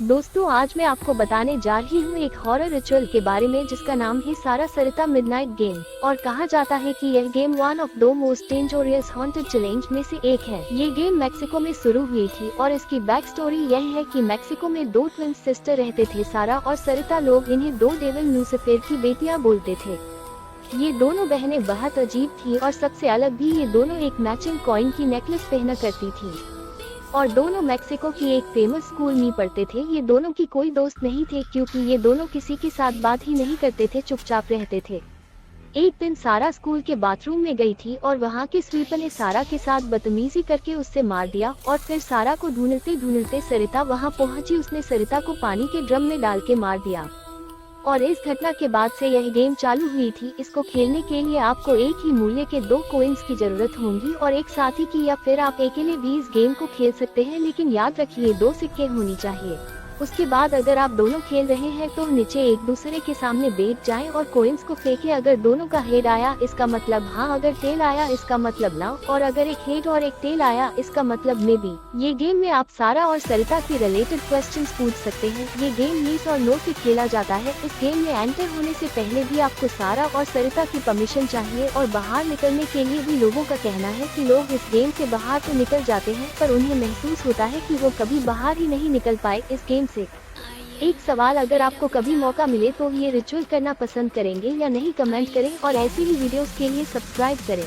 दोस्तों, आज मैं आपको बताने जा रही हूँ एक हॉरर रिचुअल के बारे में जिसका नाम है सारा सरिता मिडनाइट गेम। और कहा जाता है कि यह game one of the most dangerous haunted challenge में से एक है। ये गेम मेक्सिको में शुरू हुई थी और इसकी बैक स्टोरी यह है कि मेक्सिको में दो ट्विन सिस्टर रहते थे, सारा और सरिता। लोग इन्हें दो डेविल लूसिफर की बेटियां बोलते थे। ये दोनों बहनें बहुत अजीब थी और सबसे अलग भी, ये दोनों एक मैचिंग कॉइन की नेकलेस पहना करती थी और दोनों मेक्सिको की एक फेमस स्कूल में पढ़ते थे। ये दोनों की कोई दोस्त नहीं थे क्योंकि ये दोनों किसी के साथ बात ही नहीं करते थे, चुपचाप रहते थे। एक दिन सारा स्कूल के बाथरूम में गई थी और वहाँ के स्वीपर ने सारा के साथ बदतमीजी करके उससे मार दिया और फिर सारा को ढूंढते ढूंढते सरिता वहाँ पहुँची। उसने सरिता को पानी के ड्रम में डाल के मार दिया और इस घटना के बाद से यह गेम चालू हुई थी। इसको खेलने के लिए आपको एक ही मूल्य के दो कोइंस की जरूरत होगी और एक साथी की, या फिर आप अकेले भी इस गेम को खेल सकते हैं, लेकिन याद रखिए दो सिक्के होनी चाहिए। उसके बाद अगर आप दोनों खेल रहे हैं तो नीचे एक दूसरे के सामने बैठ जाएं और कोइंस को फेंके। अगर दोनों का हेड आया इसका मतलब हाँ, अगर टेल आया इसका मतलब ना, और अगर एक हेड और एक टेल आया इसका मतलब मे बी। ये गेम में आप सारा और सरिता की रिलेटेड क्वेश्चंस पूछ सकते हैं। ये गेम यस और नो से खेला जाता है। इस गेम में एंटर होने से पहले भी आपको सारा और सरिता की परमिशन चाहिए और बाहर निकलने के लिए भी लोगों का कहना है कि लोग इस गेम से बाहर तो निकल जाते हैं पर उन्हें महसूस होता है कि वो कभी बाहर ही नहीं निकल पाए इस गेम से। एक सवाल, अगर आपको कभी मौका मिले तो ये रिचुअल करना पसंद करेंगे या नहीं, कमेंट करें और ऐसी ही वीडियोस के लिए सब्सक्राइब करें।